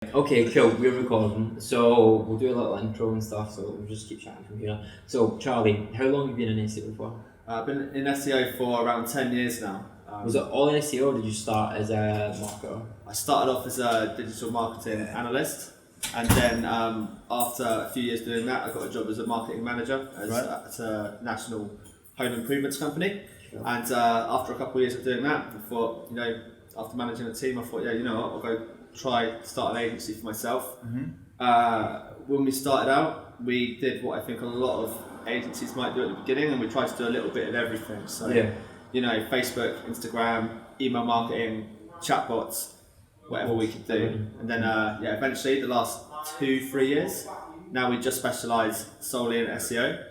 Okay, cool. We're recording, so we'll do a little intro and stuff. So we'll just keep chatting from here. So, Charlie, how long have you been in SEO for? I've been in SEO for around 10 years now. Was it all SEO, or did you start as a marketer? I started off as a digital marketing analyst, and then after a few years doing that, I got a job as a marketing manager at a national home improvements company. Sure. And after a couple of years of doing that, I thought, after managing a team, I thought, I'll go try start an agency for myself. When we started out, we did what I think a lot of agencies might do at the beginning, and we tried to do a little bit of everything. So, Facebook, Instagram, email marketing, chatbots, whatever we could do. And then, eventually, the last 2-3 years, now we just specialise solely in SEO.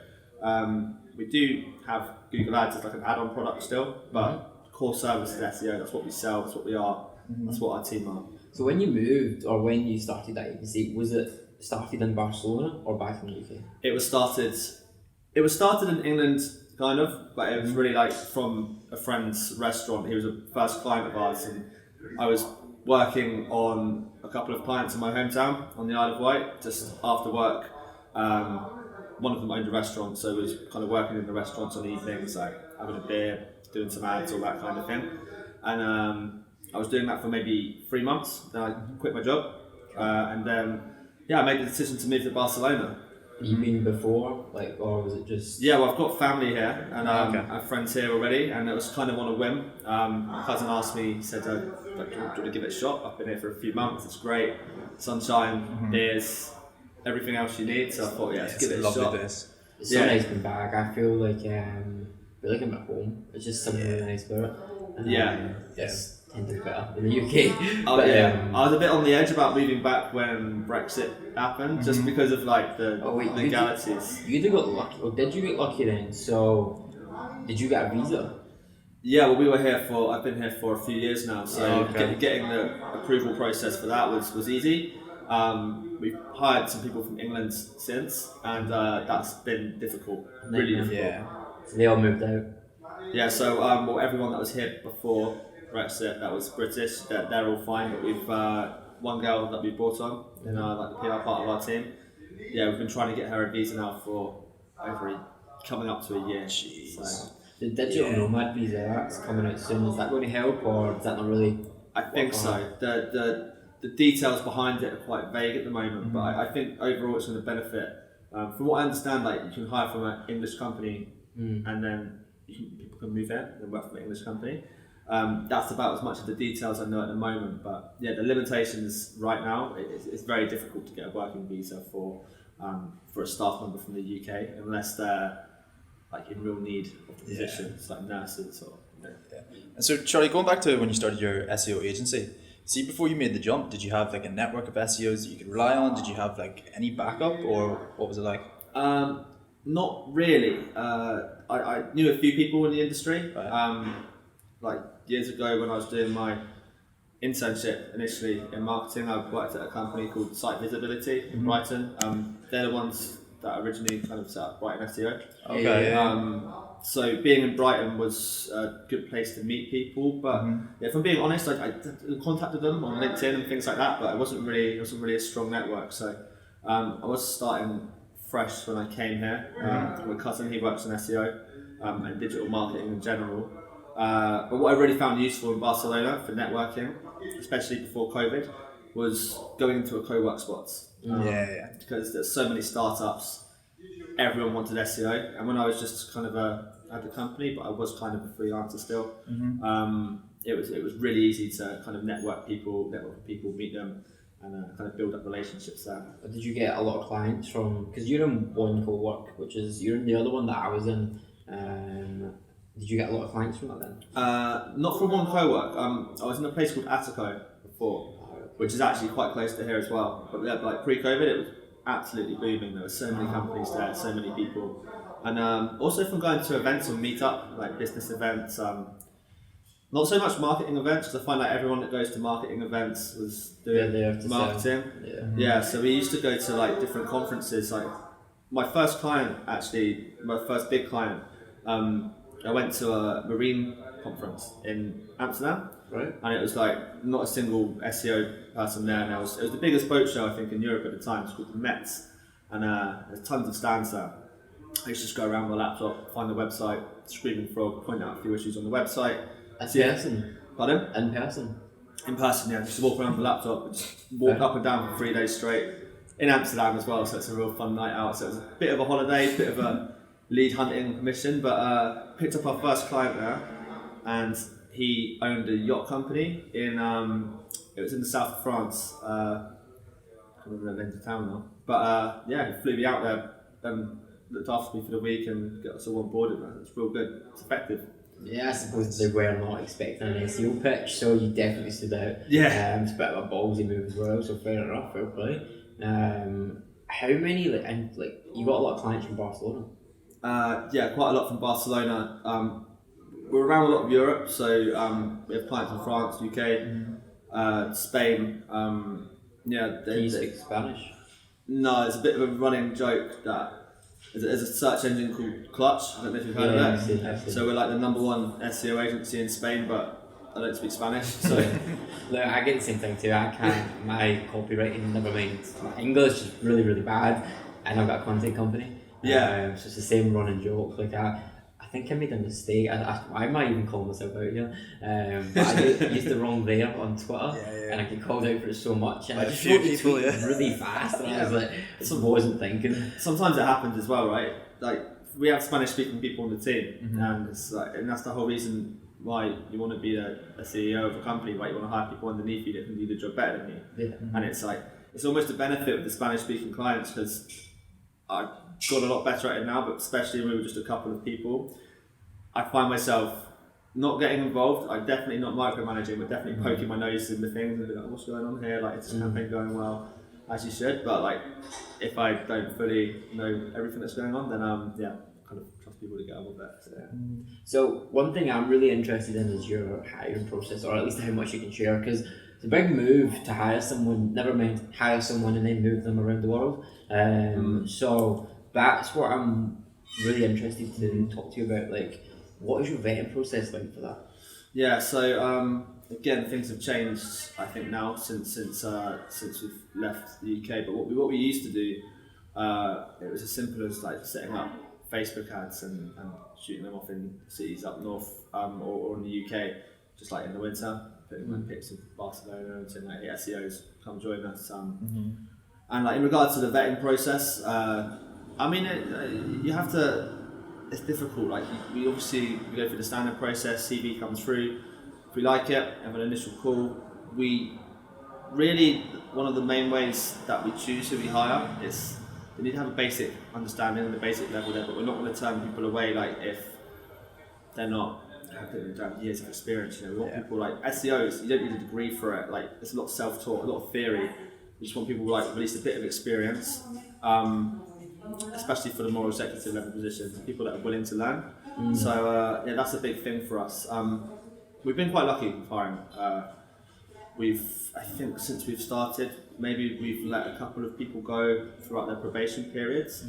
We do have Google Ads as like an add-on product still, but core service is SEO. That's what we sell. That's what we are. That's what our team are. So when you moved, or when you started that agency, was it started in Barcelona or back in the UK? It was started in England, kind of, but it was really like from a friend's restaurant. He was a first client of ours, and I was working on a couple of clients in my hometown on the Isle of Wight just after work. One of them owned a restaurant, so I was kind of working in the restaurants on evenings, like having a beer, doing some ads, all that kind of thing. And I was doing that for maybe 3 months. Then I quit my job, and then I made the decision to move to Barcelona. You been before, or was it just? Yeah, well, I've got family here, and I have friends here already, and it was kind of on a whim. My cousin asked me, he said, "Do you want to give it a shot? I've been here for a few months. It's great, sunshine, beers, everything else you need." So I thought, let's give it a shot. It's so nice being back. I feel like I'm at home. It's just something really nice about it. Yes. Tended better in the UK. I was a bit on the edge about moving back when Brexit happened, just because of like the legalities. You got lucky, or did you get lucky then? So, did you get a visa? Yeah, well, I've been here for a few years now, so getting the approval process for that was easy. We've hired some people from England since, and that's been difficult, really difficult. Yeah, so they all moved out. Yeah, so everyone that was here before Brexit that was British, they're all fine, but we've one girl that we brought on in the PR part of our team. Yeah, we've been trying to get her a visa now for coming up to a year. Jeez. So, the digital nomad visa, that's coming out soon. Is that going to help, or is that not really? I think so. The details behind it are quite vague at the moment, but I think overall it's going to benefit. From what I understand, like you can hire from an English company, and then people can move in and work for an English company. That's about as much of the details I know at the moment, but the limitations right now, it's very difficult to get a working visa for a staff member from the UK unless they're like in real need of the positions, like nurses or. And so, Charlie, going back to when you started your SEO agency, see, before you made the jump, did you have like a network of SEOs that you could rely on? Did you have like any backup, or what was it like? Not really. I knew a few people in the industry. Right. Like years ago when I was doing my internship initially in marketing, I worked at a company called Site Visibility in Brighton. They're the ones that originally kind of set up Brighton SEO. Okay. So being in Brighton was a good place to meet people, but if I'm being honest, I contacted them on LinkedIn and things like that, but it wasn't really a strong network. So I was starting fresh when I came here. My cousin, he works in SEO and digital marketing in general. But what I really found useful in Barcelona for networking, especially before COVID, was going into a co-work spots. Because there's so many startups, everyone wanted SEO, and when I was just kind of at the company, but I was kind of a freelancer still, it was really easy to kind of network people, meet them, and kind of build up relationships there. But did you get a lot of clients from, because you're in one co-work, you're in the other one that I was in, did you get a lot of clients from that then? Not from one co-work. I was in a place called Attico before, which is actually quite close to here as well. But like pre-COVID, it was absolutely booming. There were so many companies there, so many people. And also from going to events and meetup, like business events, not so much marketing events, because I find like everyone that goes to marketing events was doing marketing. Yeah, so we used to go to like different conferences. Like my first big client, I went to a marine conference in Amsterdam, Right. And it was like not a single SEO person there. And it was the biggest boat show I think in Europe at the time. It's called the Mets, and there's tons of stands there. I used to just go around with a laptop, find the website, Screaming Frog, point out a few issues on the website. In person. Pardon? In person. In person, yeah. Just walk around with a laptop, and just walk up and down for 3 days straight. In Amsterdam as well, so it's a real fun night out. So it was a bit of a holiday, bit of a lead hunting mission, but picked up our first client there, and he owned a yacht company in it was in the south of France. I can't remember the name of the town now, but yeah, he flew me out there and looked after me for the week and got us all on board. It's real good. It's effective. Yeah, I suppose they were not expecting an SEO pitch, so you definitely stood out. Yeah. It's a bit of a ballsy move as well, so fair enough, fair play. How many you got a lot of clients from Barcelona? Yeah, quite a lot from Barcelona. We're around a lot of Europe, so we have clients in France, UK, Spain. Yeah, Can you speak Spanish? No, it's a bit of a running joke that there's a search engine called Clutch. I don't know if you've heard of it. I've seen. So we're like the #1 SEO agency in Spain, but I don't speak Spanish. So Look, I get the same thing too. I can't. My copywriting, never mind. My English is really, really bad, and I've got a content company. Yeah. So it's the same running joke. Like I think I made a mistake. I might even call myself out here. But I used the wrong there on Twitter, and I get called out for it so much. And I just wrote the tweet really fast, and I was like, I wasn't thinking. sometimes it happens as well, right? Like we have Spanish-speaking people on the team, and it's like, and that's the whole reason why you want to be a CEO of a company, right? You want to hire people underneath you that can do the job better than you. Yeah. And it's like it's almost a benefit with the Spanish-speaking clients because I've got a lot better at it now, but especially when we were just a couple of people, I find myself not getting involved. I'm definitely not micromanaging, but definitely poking my nose into things and being like, what's going on here? Like, is this campaign going well? As you should, but like, if I don't fully know everything that's going on, then yeah, kind of trust people to get on with it. So one thing I'm really interested in is your hiring process, or at least how much you can share, because it's a big move to hire someone, never mind hire someone and then move them around the world. So that's what I'm really interested to talk to you about. Like, what is your vetting process like for that? Yeah, so again, things have changed. I think now since we've left the UK. But what we used to do, it was as simple as like setting up Facebook ads and shooting them off in cities up north or in the UK, just like in the winter, putting like pics of Barcelona and saying like, hey, SEOs, come join us. And like in regards to the vetting process, I mean, you have to. It's difficult. Like we go through the standard process. CV comes through. If we like it, have an initial call. We really one of the main ways that we choose who we hire is they need to have a basic understanding and a basic level there. But we're not going to turn people away like if they're not have years of experience. You know, we want people like SEOs. You don't need a degree for it. Like it's a lot of self-taught, a lot of theory. We just want people like at least a bit of experience. Especially for the more executive level positions, people that are willing to learn. So yeah, that's a big thing for us. We've been quite lucky with hiring. I think since we've started, maybe we've let a couple of people go throughout their probation periods,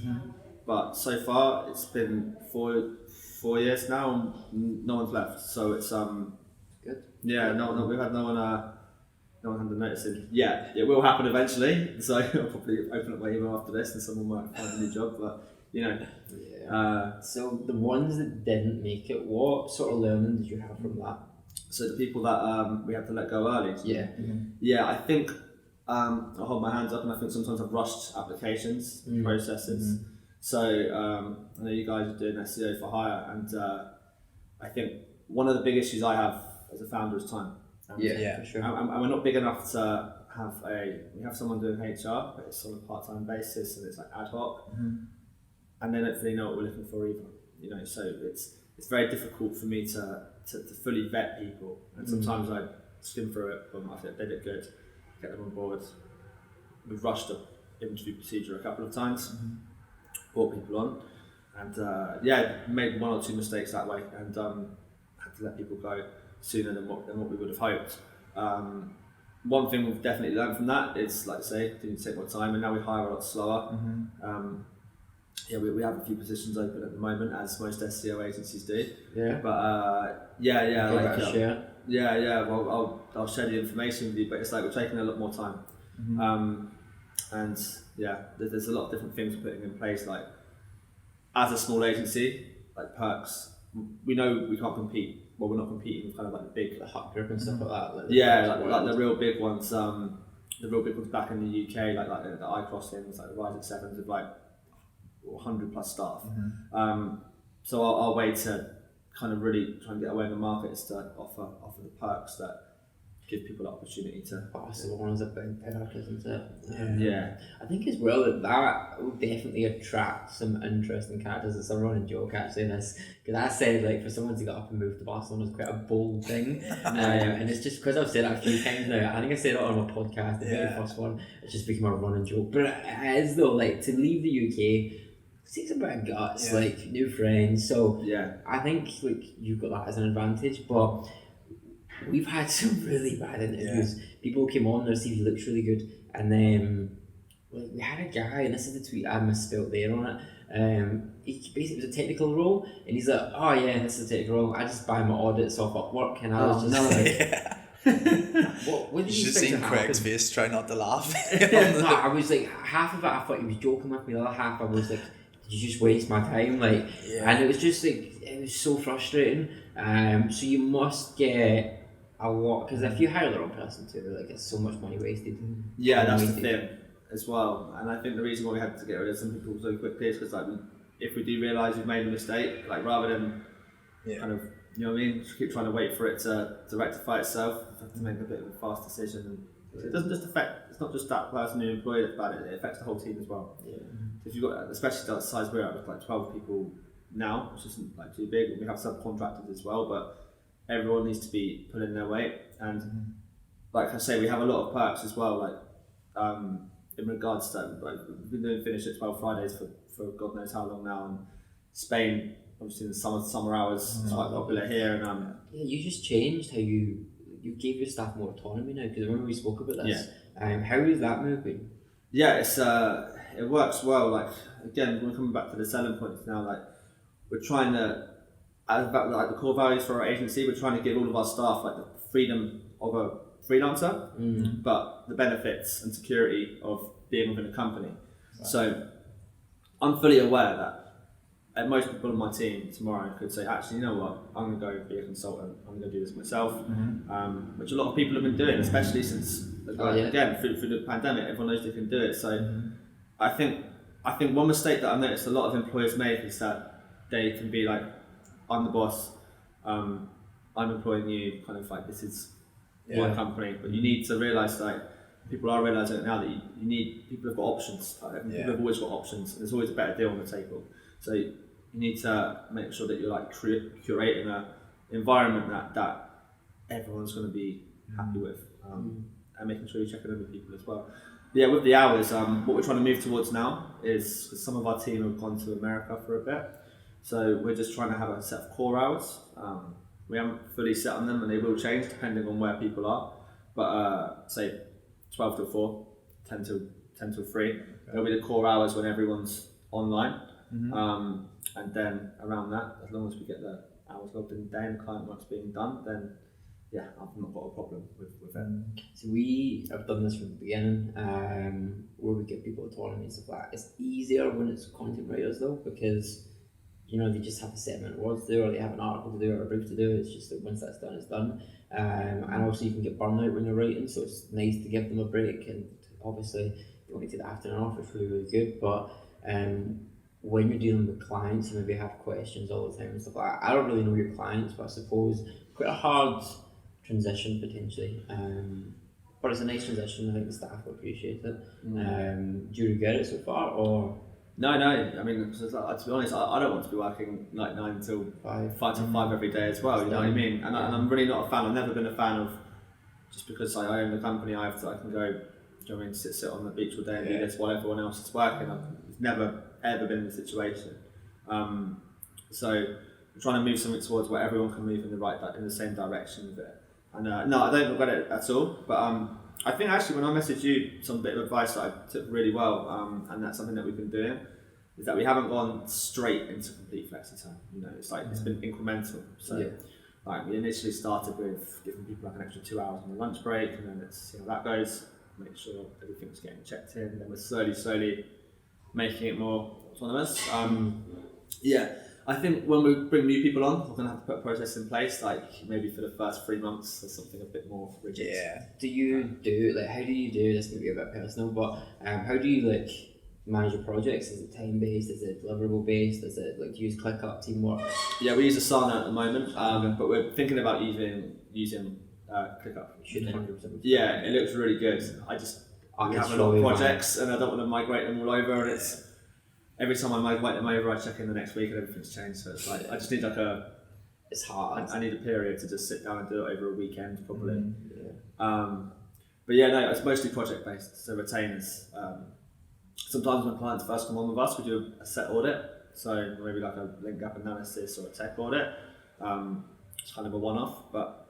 but so far it's been four years now, and no one's left. So it's good. Yeah, no, we've had no one handed notice in. Yeah, it will happen eventually. So I'll probably open up my email after this, and someone might find a new job. But you know. Yeah. So the ones that didn't make it, what sort of learning did you have from that? So the people that we had to let go early. Yeah. Yeah, I think I'll hold my hands up, and I think sometimes I've rushed applications, processes. So I know you guys are doing SEO for hire, and I think one of the big issues I have as a founder is time. For sure. And we're not big enough to have we have someone doing HR, but it's on a part-time basis and it's like ad hoc, and they don't really know what we're looking for either. You know, so it's very difficult for me to fully vet people, and sometimes I skim through it, but I think they look good, get them on board. We've rushed the interview procedure a couple of times, brought people on, and made one or two mistakes that way, and had to let people go sooner than what we would have hoped. One thing we've definitely learned from that is, like I say, didn't take more time, and now we hire a lot slower. We have a few positions open at the moment, as most SEO agencies do. Yeah. But Yeah. Well, I'll share the information with you, but it's like we're taking a lot more time. And yeah, there's a lot of different things we're putting in place. Like as a small agency, like perks, we know we can't compete. Well, we're not competing with kind of like the big, The hot grip and stuff like that. like the real big ones. The real big ones back in the UK, like the iCrossings, like the Rise at Sevens, with like 100 plus staff. So our way to kind of really try and get away in the market is to offer the perks that give people the opportunity to. Barcelona's a big perk, isn't it? Yeah. I think as well that will definitely attract some interesting characters. It's a running joke actually in this, because I said like for someone to get up and move to Barcelona is quite a bold thing, and it's just because I've said it a few times now. I think I said it on my podcast, the very first one. It's just become a running joke, but it is though. Like to leave the UK takes a bit of guts, like new friends. So I think like you've got that as an advantage, but we've had some really bad interviews. People came on, their CV looks really good, and then we had a guy, and this is the tweet I misspelled there on it. He basically was a technical role, and he's like, "Oh yeah, this is a technical role. I just buy my audits off Upwork," and I was just like, "What did you should have seen Craig's face try not to laugh. No, I was like, half of it I thought he was joking with me, the other half I was like, did you just waste my time? Like, and it was just like, it was so frustrating. So you must get a lot, because if you hire the wrong person too, like it's so much money wasted. Yeah, that's the thing as well. And I think the reason why we had to get rid of some people so quickly is because like if we do realise we've made a mistake, like rather than kind of, you know what I mean, just keep trying to wait for it to rectify itself, we have to make a bit of a fast decision. And it doesn't just affect, it's not just that person who employed it, but it affects the whole team as well. If you've got, especially that size we're at, with like 12 people now, which isn't like too big, we have subcontractors as well, but everyone needs to be put in their weight. And like I say, we have a lot of perks as well, like in regards to like we've been doing finish at 12 Fridays for God knows how long now, and Spain obviously in the summer hours is quite popular here. And you just changed how you gave your staff more autonomy now, because remember we spoke about this. How is that moving? It's it works well. Like again, we're coming back to the selling points now. Like we're trying to, as about like the core values for our agency, we're trying to give all of our staff like the freedom of a freelancer, but the benefits and security of being within a company. So I'm fully aware that most people on my team tomorrow could say, actually, you know what, I'm going to go be a consultant, I'm going to do this myself, which a lot of people have been doing, especially since, again, through the pandemic, everyone knows they can do it. So I think one mistake that I've noticed a lot of employers make is that they can be like, I'm the boss, I'm employing you, kind of like this is my company, but you need to realise like people are realising it now that you need, people have got options, people have always got options, and there's always a better deal on the table. So you need to make sure that you're like curating an environment that everyone's going to be happy with, and making sure you're checking in with people as well. Yeah, with the hours, what we're trying to move towards now is, because some of our team have gone to America for a bit, so we're just trying to have a set of core hours. We haven't fully set on them, and they will change depending on where people are. But say 12 till 4, 10 till 3. There'll be the core hours when everyone's online. And then around that, as long as we get the hours logged in the day and the client work's being done, then I've not got a problem with it. So we have done this from the beginning, where we give people autonomy and stuff like that. It's easier when it's content writers though, because they just have a set amount of words to do, or they have an article to do, or a brief to do. It's just that once that's done, it's done. And also you can get burnout when you're writing, so it's nice to give them a break. And obviously, if you want to take the afternoon off, it's really, really good. But when you're dealing with clients who maybe have questions all the time and stuff like that, I don't really know your clients, but I suppose quite a hard transition potentially. But it's a nice transition. I think the staff will appreciate it. Do you regret it so far, or? No. I mean, to be honest, I don't want to be working like 9 till 5 till 5 every day as well. You know what I mean? And I'm really not a fan. I've never been a fan of, just because I own the company, I can go, do you know what I mean, sit on the beach all day and do this while everyone else is working. I've never ever been in the situation. So we're trying to move something towards where everyone can move in the same direction with it. And no, I don't regret it at all. But I think actually when I messaged you some bit of advice that I took really well, and that's something that we've been doing, is that we haven't gone straight into complete flexi time. It's like it's been incremental. So like we initially started with giving people like an extra 2 hours on the lunch break, and then let's see how that goes. Make sure everything's getting checked in. Then we're slowly making it more autonomous. Yeah, I think when we bring new people on, we're gonna have to put a process in place. Like maybe for the first 3 months, there's something a bit more rigid. Yeah. Do you do like how do you do this? Maybe a bit personal, but how do you like manage your projects? Is it time based? Is it deliverable based? Is it like do you use ClickUp, teamwork? Yeah, we use Asana at the moment, but we're thinking about using ClickUp. Should 100%. Yeah, it looks really good. We have a lot of projects, and I don't want to migrate them all over. And it's every time I migrate them over, I check in the next week, and everything's changed. So it's like I just need It's hard. I need a period to just sit down and do it over a weekend, probably. Yeah. But yeah, no, it's mostly project based. So retainers. Sometimes when clients first come on with us, we do a set audit. So maybe like a link gap analysis or a tech audit. It's kind of a one-off, but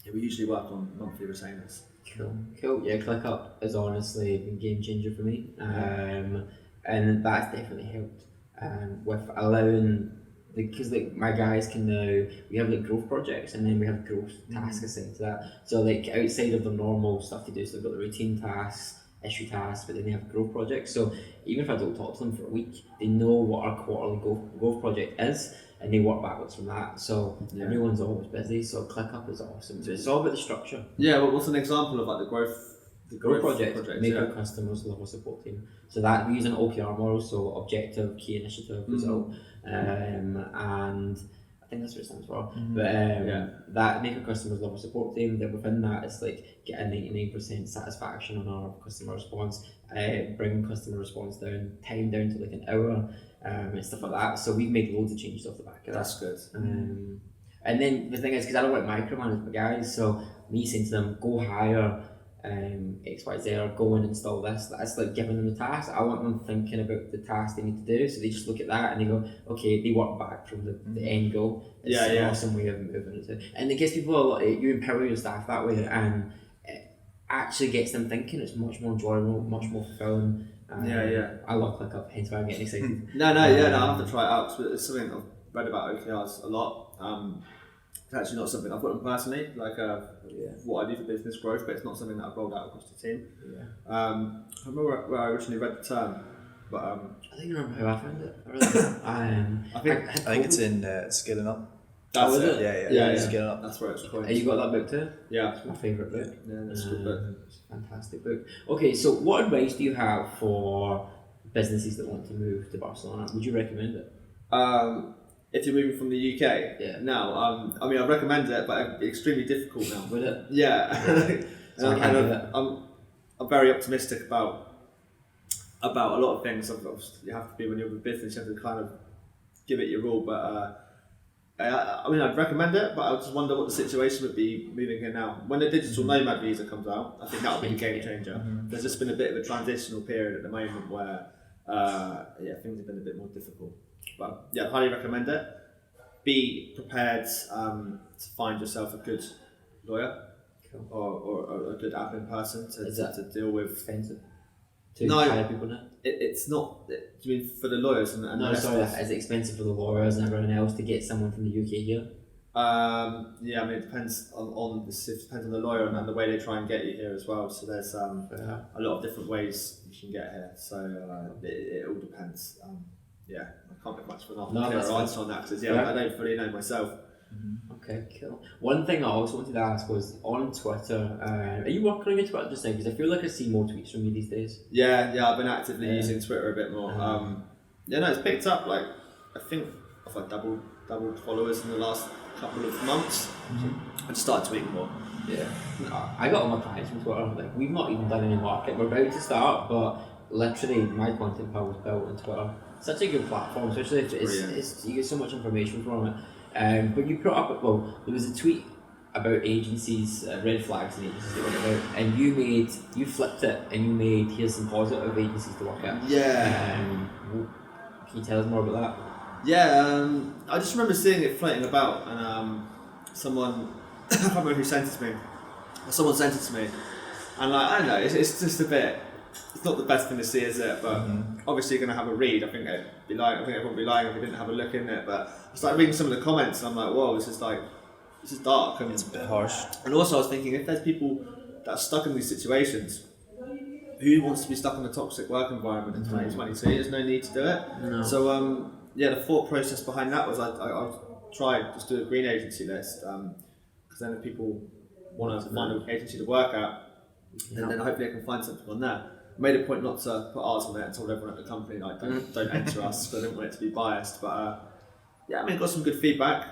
yeah, we usually work on monthly retainers. Cool. Yeah, ClickUp has honestly been a game changer for me, and that's definitely helped with allowing because like my guys can now we have like growth projects and then we have growth tasks assigned to that. So like outside of the normal stuff they do, so they've got the routine tasks, issue tasks, but then they have growth projects. So even if I don't talk to them for a week, they know what our quarterly growth project is. And they work backwards from that, so everyone's always busy. So ClickUp is awesome. So it's all about the structure. Yeah, well, what's an example of like the growth project? Make our customers love our support team. So that we use an OKR model, so objective, key initiative, result, and I think that's what it stands for. But that make our customers love our support team. Then within that, it's like get a 99% satisfaction on our customer response, bring customer response time down to like an hour. And stuff like that. So we've made loads of changes off the back of that. That's good. And then the thing is, because I don't want to micromanage my guys, so me saying to them, go hire XYZ or go and install this, that's like giving them the task. I want them thinking about the task they need to do, so they just look at that and they go, okay, they work back from the end goal. It's an awesome way of moving it. And it gives people a lot, you empower your staff that way, and it actually gets them thinking. It's much more enjoyable, much more fulfilling. I love ClickUp, hence why I'm getting excited. I have to try it out. It's something I've read about OKRs a lot. It's actually not something I've got personally, like what I do for business growth, but it's not something that I've rolled out across the team. I remember where I originally read the term, but I don't remember how I found it. I think it's in Scaling Up. That's it. Yeah. Scaling Up. That's where it's called. You got that book too? Yeah, it's my favourite book. Yeah, that's a good book. It's a fantastic book. Okay, so what advice do you have for businesses that want to move to Barcelona? Would you recommend it? If you're moving from the UK, now, I mean, I recommend it, but it'd be extremely difficult now. Would it? Yeah. So I'm very optimistic about a lot of things. Obviously, you have to be when you're with business. You have to kind of give it your all, but. I mean, I'd recommend it, but I just wonder what the situation would be moving here now. When the digital nomad visa comes out, I think that would be a game changer. There's just been a bit of a transitional period at the moment where, things have been a bit more difficult. But yeah, I highly recommend it. Be prepared to find yourself a good lawyer or a good admin person to deal with. Expensive to hire people now? It's not. Do you mean for the lawyers and is it expensive for the lawyers and everyone else to get someone from the UK here? I mean, it depends on the lawyer and the way they try and get you here as well. So there's a lot of different ways you can get here. So it all depends. I can't get much of an answer on that because I don't fully know myself. Okay, cool. One thing I also wanted to ask was on Twitter. Are you working on your Twitter just now? Because I feel like I see more tweets from you these days. Yeah, I've been actively using Twitter a bit more. It's picked up. Like I think I've like doubled followers in the last couple of months. I just started tweeting more. Yeah, I got all my clients from Twitter. Like we've not even done any market. We're about to start, but literally my content pile was built on Twitter. Such a good platform, especially if it's you get so much information from it. But you put up, there was a tweet about agencies, red flags and agencies that went about, and you flipped it and you made, here's some positive agencies to work at. Yeah. Can you tell us more about that? Yeah, I just remember seeing it floating about, and someone, I can't remember who sent it to me, someone sent it to me, and like, I don't know, it's just a bit, it's not the best thing to see, is it? But obviously you're going to have a read. I think everyone would be lying if we didn't have a look in it. But I started reading some of the comments and I'm like, whoa, this is like, this is dark and It's a bit harsh. And also I was thinking, if there's people that are stuck in these situations, who wants to be stuck in a toxic work environment in 2022? There's no need to do it. No. So the thought process behind that was I tried just do a green agency list, because then if people want to find an agency to work at, then hopefully I can find something on there. I made a point not to put ours on there and told everyone at the company like don't enter us, because I didn't want it to be biased. But yeah, I mean, got some good feedback.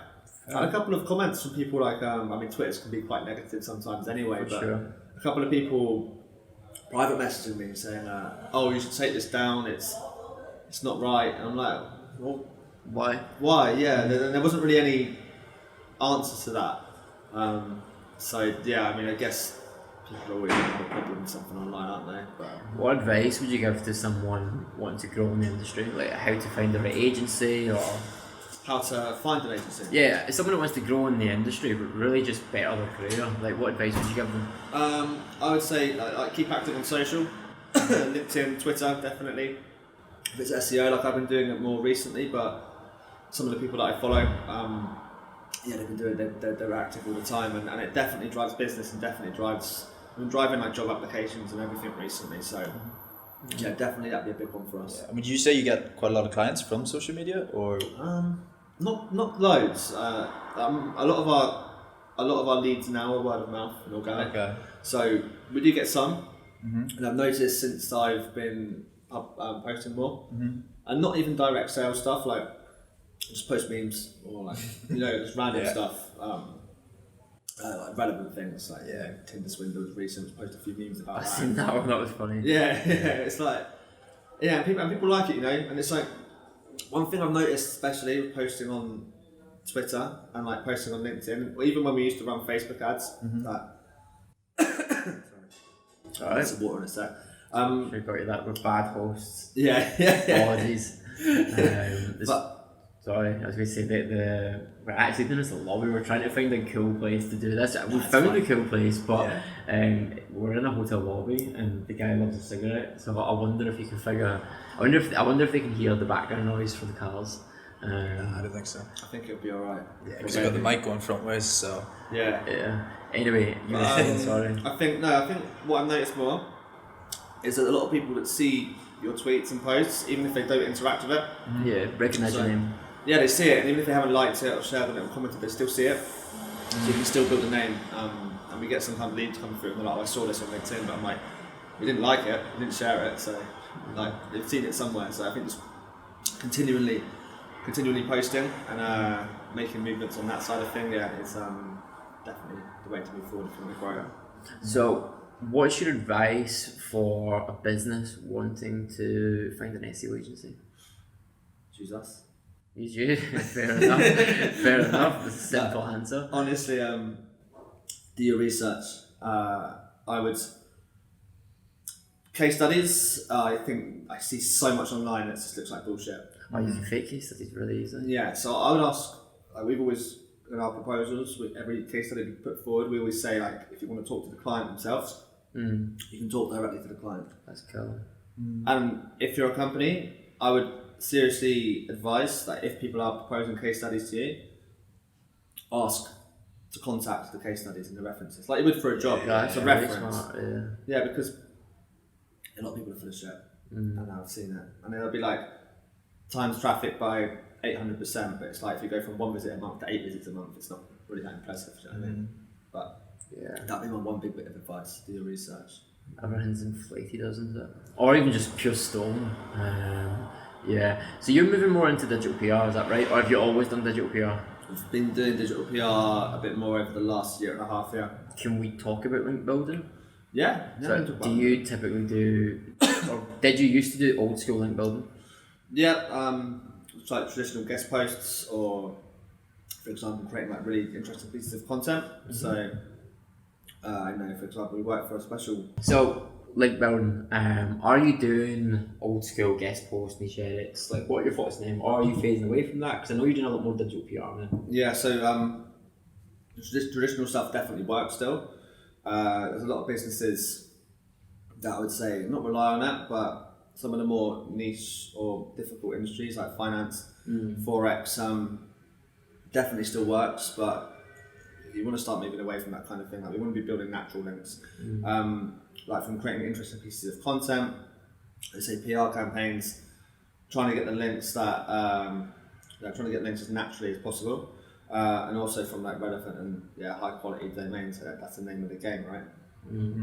And a couple of comments from people like, I mean, Twitter can be quite negative sometimes anyway, but a couple of people private messaging me saying, oh, you should take this down, it's not right. And I'm like, well, why? Yeah, there wasn't really any answer to that. So yeah, I mean, I guess people are always have a problem with something online, aren't they? But what advice would you give to someone wanting to grow in the industry? Like how to find the right agency, or how to find an agency? yeah, if someone who wants to grow in the industry but really just better their career, like what advice would you give them? I would say like keep active on social, LinkedIn, Twitter, definitely. If it's SEO, like I've been doing it more recently, but some of the people that I follow, yeah, they've been doing they're active all the time, and it definitely drives business and definitely drives. I've been driving like job applications and everything recently, so yeah, definitely that'd be a big one for us. Yeah. I mean, do you say you get quite a lot of clients from social media, or not loads. A lot of our leads now are word of mouth and organic. Okay. So we do get some, and I've noticed since I've been posting more, and not even direct sales stuff, like just post memes or like just random stuff. Like relevant things like Tinder swindles recent, post a few memes about I've seen that one, that was funny. Yeah, it's like people like it, and it's like one thing I've noticed, especially with posting on Twitter and like posting on LinkedIn, or even when we used to run Facebook ads, sorry, some water in a sec. Should got you that with bad hosts. Yeah. Apologies. Sorry, I was going to say that we're actually doing this a lot. We were trying to find a cool place to do this. We found a cool place, but we're in a hotel lobby and the guy loves a cigarette. So I wonder if you can figure. I wonder if they can hear the background noise for the cars. I don't think so. I think it'll be alright. Yeah, because we've got the mic going front ways, so yeah. Anyway, you were saying, sorry. I think what I've noticed more is that a lot of people that see your tweets and posts, even if they don't interact with it, recognise your name. Yeah, they see it, and even if they haven't liked it or shared it or commented, they still see it. So you can still build a name. And we get sometimes leads come through, and they're like, I saw this on LinkedIn, but I'm like, we didn't like it, we didn't share it, so like they've seen it somewhere. So I think just continually posting and making movements on that side of thing, it's definitely the way to move forward if you want to grow. So, what's your advice for a business wanting to find an SEO agency? Choose us. Use you. Fair enough. Fair enough. It's a simple answer. Honestly, do your research. I would. Case studies. I think I see so much online that just looks like bullshit. You can fake case studies really easily. Yeah. So I would ask. We've always in our proposals with every case study we put forward, we always say like, if you want to talk to the client themselves, you can talk directly to the client. That's cool. And if you're a company, I would seriously advise that if people are proposing case studies to you, ask to contact the case studies and the references, like you would for a job. It's a reference. Smart, yeah, because a lot of people are full of shit, and I've seen it, and it'll be like times traffic by 800%, but it's like if you go from 1 visit a month to 8 visits a month, it's not really that impressive. You know what I mean? But that'd be my one big bit of advice: do your research. Everything's inflated, isn't it? Or even just pure stone. So you're moving more into digital PR, is that right? Or have you always done digital PR? I've been doing digital PR a bit more over the last year and a half. Yeah. Can we talk about link building? Yeah. So do you typically do, or did you used to do old school link building? Yeah. It's like traditional guest posts, or for example, creating like really interesting pieces of content. So I know, for example, we work for a special. So link building, are you doing old school guest posts, niche edits? Like, what are your thoughts on them? Or are you phasing away from that? Because I know you're doing a lot more digital PR now. Yeah, so traditional stuff definitely works still. There's a lot of businesses that I would say not rely on that, but some of the more niche or difficult industries like finance, forex, definitely still works. But you want to start moving away from that kind of thing. Like we want to be building natural links, like from creating interesting pieces of content, let's say PR campaigns, trying to get the links that trying to get links as naturally as possible, and also from like relevant and high quality domains. That's the name of the game, right?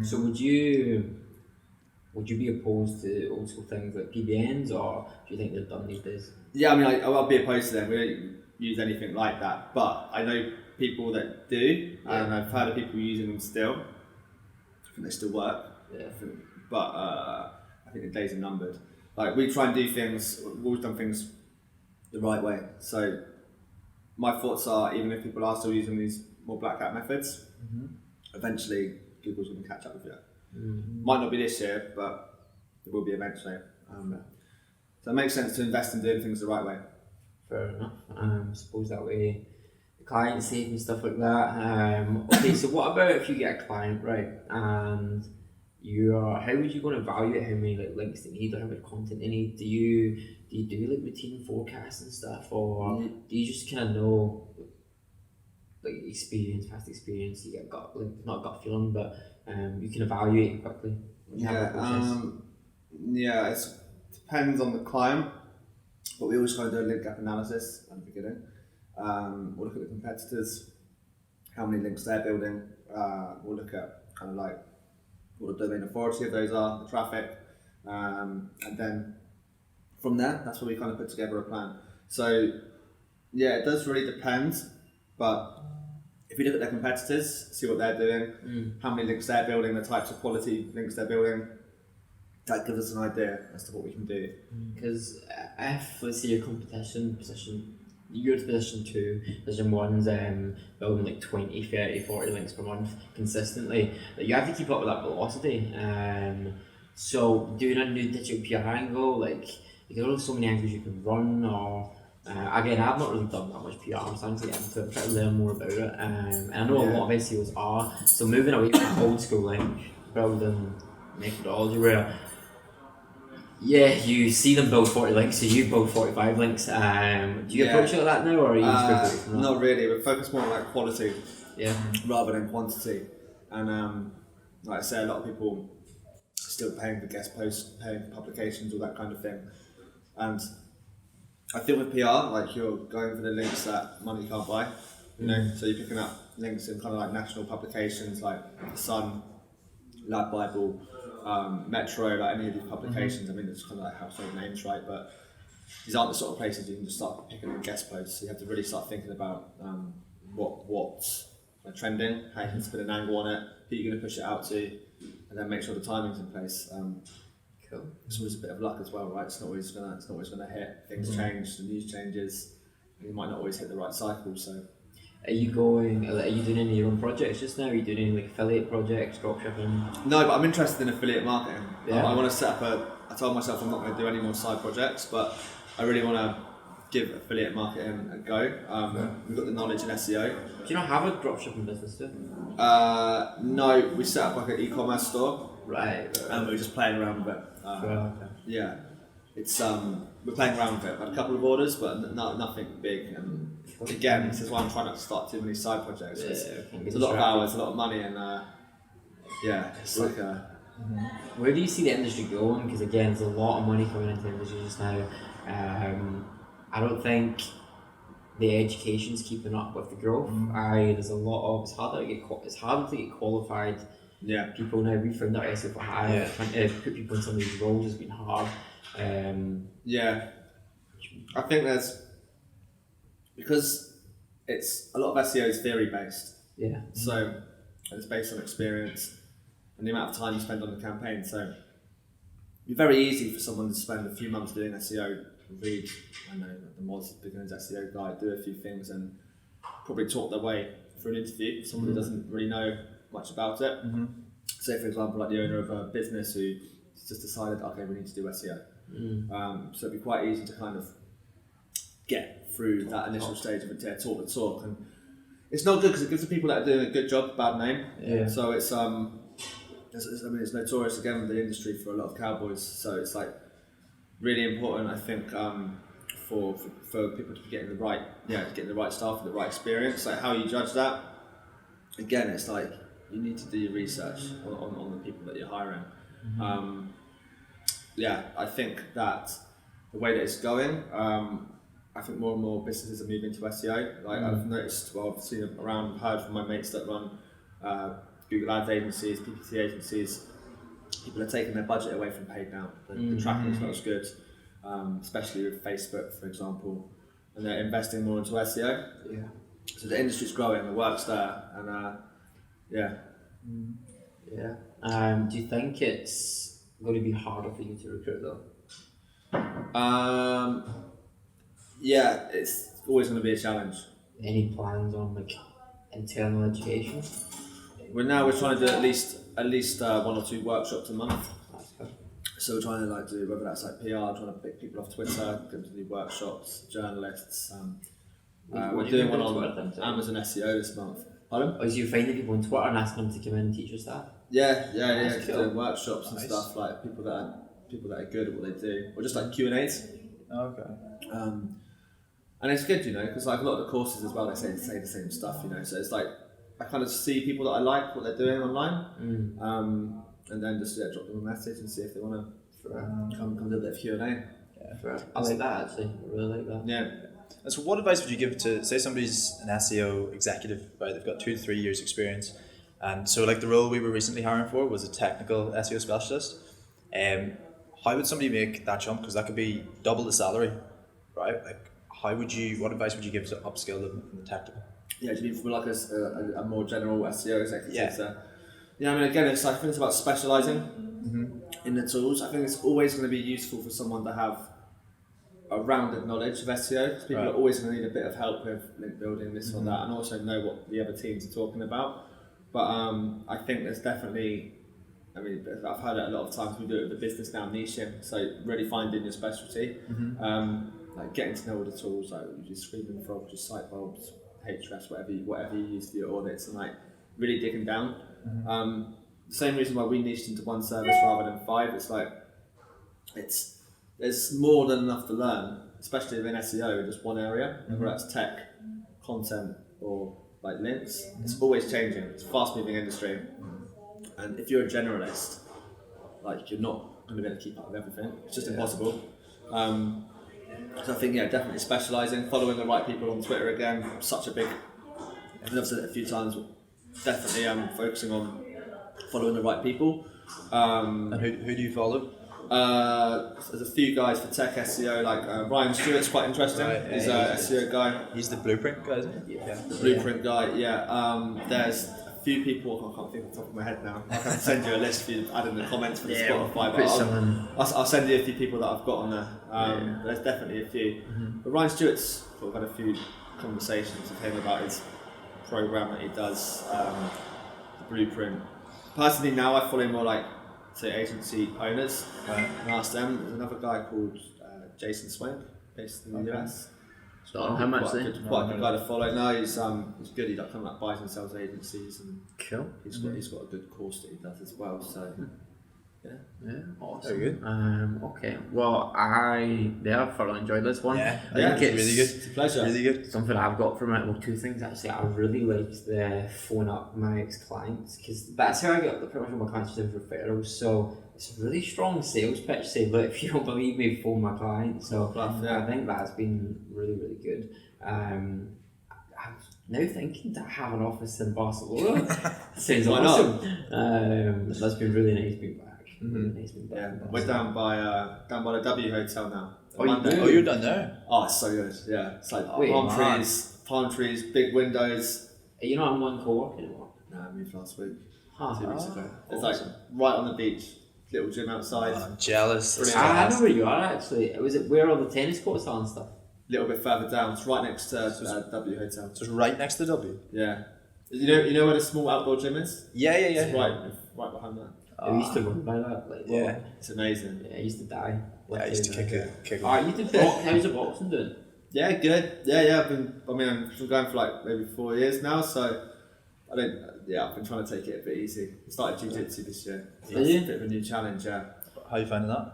So would you be opposed to old school things like PBNs, or do you think they're done these days? Yeah, I mean, I'll be opposed to them. We don't use anything like that, but I know people that do, and I've heard of people using them still. I think they still work. Yeah. But I think the days are numbered. Like we try and do things. We've always done things the right way. So my thoughts are, even if people are still using these more black hat methods, eventually Google's going to catch up with you. Might not be this year, but it will be eventually. So it makes sense to invest in doing things the right way. Fair enough. I suppose that way the client's safe and stuff like that. Okay, so what about if you get a client, right, and how would you go and evaluate how many like links they need or how much content they need? Do you do like routine forecasts and stuff, or do you just kind of know like past experience? You get not gut feeling, but you can evaluate it quickly. It depends on the client, but we always try to do a link gap analysis at the beginning. We'll look at the competitors, how many links they're building. We'll look at kind of like what the domain authority of those are, the traffic, and then from there, that's where we kind of put together a plan. So yeah, it does really depend, but if you look at their competitors, see what they're doing, how many links they're building, the types of quality links they're building, that gives us an idea as to what we can do. Because if, let's say, your competition position, you're to position 2, position 1's building like 20, 30, 40 links per month consistently, you have to keep up with that velocity. So doing a new digital PR angle, like you can have so many angles you can run, or again, I've not really done that much PR. I'm starting to get into it. I'm trying to learn more about it, and I know a lot of SEOs are. So moving away from that old school link building methodology, where you see them build 40 links, so you build 45 links. Do you approach it like that now, or are you just from that? Not really. We focus more on like quality, rather than quantity. And like I say, a lot of people still paying for guest posts, paying for publications, all that kind of thing. And I think with PR, like you're going for the links that money can't buy, you know. So you're picking up links in kind of like national publications like The Sun, Lab Bible, Metro, like any of these publications. I mean, it's kind of like household names, right? But these aren't the sort of places you can just start picking up guest posts. So you have to really start thinking about what's trending, how you can spin an angle on it, who you're going to push it out to, and then make sure the timing's in place. Cool. It's always a bit of luck as well, right? It's not always gonna hit. Things change, the news changes, and you might not always hit the right cycle. So, are you doing any of your own projects just now? Are you doing any like affiliate projects, dropshipping? No, but I'm interested in affiliate marketing. Yeah. I want to set up I told myself I'm not going to do any more side projects, but I really want to give affiliate marketing a go. We've got the knowledge in SEO. Do you not have a dropshipping business too? No, we set up like an e-commerce store. Right. And we're just playing around with it. Yeah, it's we're playing around with it. I've had a couple of orders, but nothing big. And again, this is why I'm trying not to start too many side projects. It's a lot of hours, a lot of money, and it's like a. Where do you see the industry going? Because again, there's a lot of money coming into the industry just now. I don't think the education's keeping up with the growth. There's a lot of it's harder to get qualified. Yeah. People now, we found out SEO for hire, trying to put people in some of these roles has been hard. I think because it's a lot of SEO is theory based. Yeah. So it's based on experience and the amount of time you spend on the campaign. So it'd be very easy for someone to spend a few months doing SEO, read, the Moz Beginner's SEO guide, do a few things, and probably talk their way through an interview. Someone who doesn't really know much about it. Say for example, like the owner of a business who just decided, okay, we need to do SEO. So it'd be quite easy to kind of get through that initial stage of it, talk the talk, and it's not good because it gives the people that are doing a good job a bad name. Yeah. So it's it's notorious again in the industry for a lot of cowboys. So it's like really important, I think, for people to be getting the right staff and the right experience. Like how you judge that again, it's like you need to do your research on the people that you're hiring. I think that the way that it's going, I think more and more businesses are moving to SEO. Like I've noticed, I've seen around, heard from my mates that run Google Ads agencies, PPC agencies. People are taking their budget away from paid now. The tracking is not as good, especially with Facebook, for example, and they're investing more into SEO. Yeah. So the industry's growing, the work's there, and Yeah. Do you think it's going to be harder for you to recruit though? Yeah, it's always going to be a challenge. Any plans on like internal education? We're trying to do at least 1 or 2 workshops a month. That's good. So we're trying to like do, whether that's like PR, trying to pick people off Twitter, going to do workshops, journalists. We're doing one on Amazon SEO this month. Pardon? Or is you finding people on Twitter and asking them to come in and teach your staff? Yeah. That's cool. Doing workshops and stuff, like people that are good at what they do, or just like Q&As. Okay. And it's good, because like a lot of the courses as well, they say the same stuff, So it's like I kind of see people that I like what they're doing online, and then just drop them a message and see if they want to come do a bit of Q&A. Yeah, I like that actually. I really like that. Yeah. And so what advice would you give to, say somebody's an SEO executive, right? They've got 2 to 3 years experience. And so like the role we were recently hiring for was a technical SEO specialist. How would somebody make that jump? Because that could be double the salary, right? Like what advice would you give to upskill them in the technical? Yeah, do you mean from like a more general SEO executive? Yeah. I mean, again, I think it's about specialising in the tools. I think it's always going to be useful for someone to have a rounded knowledge of SEO, because people are always going to need a bit of help with link building, this or that, and also know what the other teams are talking about. But I think there's definitely, I've heard it a lot of times, we do it with the business now, niching, so really finding your specialty, like getting to know all the tools, like you do Screaming Frog, just Site Bulbs, Hrefs, whatever you use for your audits, and like really digging down. The same reason why we niched into one service rather than 5, it's like there's more than enough to learn, especially in SEO in just one area, whether that's tech, content, or like links. It's always changing. It's a fast moving industry, and if you're a generalist, like you're not going to be able to keep up with everything. It's just impossible. So I think definitely specialising, following the right people on Twitter again, such a big. I've said it a few times. Definitely focusing on following the right people. And who do you follow? There's a few guys for tech SEO, like Ryan Stewart's quite interesting. Right, He's a SEO guy. He's the blueprint guy, isn't he? Yeah. The blueprint guy, yeah. There's a few people, I can't think off the top of my head now. I can send you a list for you to add in the comments for the Spotify. But I'll send you a few people that I've got on there. There's definitely a few. But Ryan Stewart's sort of had a few conversations with him about his program that he does, the blueprint. Personally, now I follow more like, say, agency owners and ask them. There's another guy called Jason Swank, based in the US. So how much quite a good guy to follow. No, he's good. He kind of like buys and sells agencies, and cool. He's got a good course that he does as well. So yeah, awesome. Very good. Okay, well, I thoroughly enjoyed this one. Yeah, I think it's really good. It's a pleasure. Really good. Something I've got from it, well, 2 things actually. I really liked the phone up my ex-clients, because that's how I get pretty much all my clients doing referrals. So it's a really strong sales pitch. Say, look, if you don't believe me, phone my client. So I think that's been really, really good. I'm now thinking to have an office in Barcelona. Sounds awesome. That's been really nice being back. Really nice being back. Yeah, we're down by the W Hotel now. You're done there? Oh, it's so good. Yeah, it's like palm trees, big windows. Are you not on one co-work anymore? No, I moved last week. 2 weeks ago. It's Awesome. like right on the beach, little gym outside. I'm jealous. That's I know fast. where you are actually. Was it where all the tennis courts are and stuff? A little bit further down. It's right next to W Hotel. So it's right next to W? Yeah. You know where the small outdoor gym is? Yeah. It's right behind that. I used to run by that. Like, Yeah. It's amazing. Yeah, I used to die. I used to kick it. Alright, you did box. How's the boxing doing? Yeah, good. Yeah. I've been going for like maybe 4 years now, so I've been trying to take it a bit easy. I started jiu-jitsu this year. So Did it's you? a bit of a new challenge, yeah. How are you finding that?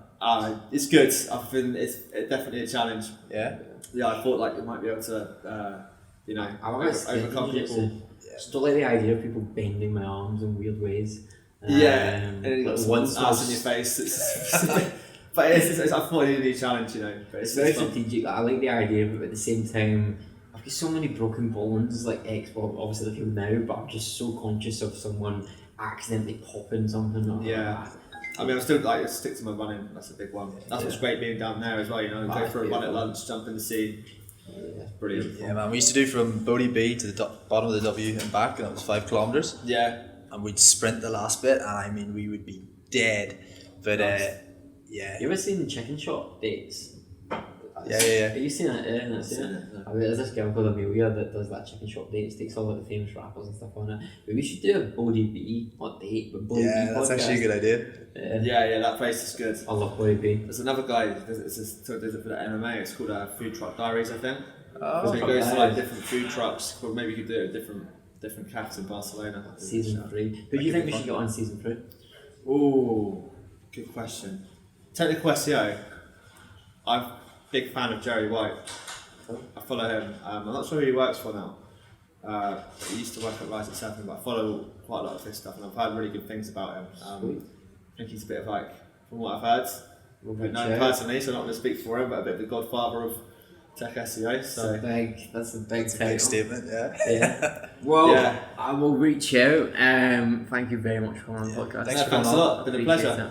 It's good. It's definitely a challenge. Yeah? Yeah, I thought like you might be able to, I'm a bit scared overcome of people. jiu-jitsu. Just don't like the idea of people bending my arms in weird ways. And then you like got once some ass in your face. But it's I thought it would be a challenge, But it's very strategic. Like, I like the idea, but at the same time, I've got so many broken bones. Like obviously the field now, but I'm just so conscious of someone accidentally popping something. I mean, I'm still like stick to my running. That's a big one. That's what's great being down there as well. Go for a run at lunch, jump in the sea. That's brilliant. Yeah, man. We used to do from Bodie B to the bottom of the W and back, and that was 5 kilometers. Yeah. And we'd sprint the last bit, and I mean, we would be dead. But yeah. You ever seen the chicken shop dates? Yeah. Have you seen it? Yeah, I've seen it. I mean, there's this girl called Amelia that does that chicken shop dates, takes all like the famous rappers and stuff on it. But we should do a Bodie B, not date, but Bodie B podcast. That's actually a good idea. Yeah, that place is good. I love Bodie B. There's another guy that does it for the MMA. It's called Food Truck Diaries, I think. Oh, so he goes to like different food trucks. Or maybe you could do it at different cafes in Barcelona. Season 3. Who do you think we should get on season 3? Oh, good question. Technical SEO. I'm a big fan of Jerry White. I follow him. I'm not sure who he works for now. He used to work at Rise at 7, but I follow quite a lot of his stuff, and I've heard really good things about him. I think he's a bit of like, from what I've heard, known personally, so I'm not going to speak for him, but a bit of the godfather of tech SEO. So That's a big statement, yeah. Well, I will reach out. Thank you very much for coming on the podcast. Thanks a lot. It's been a pleasure.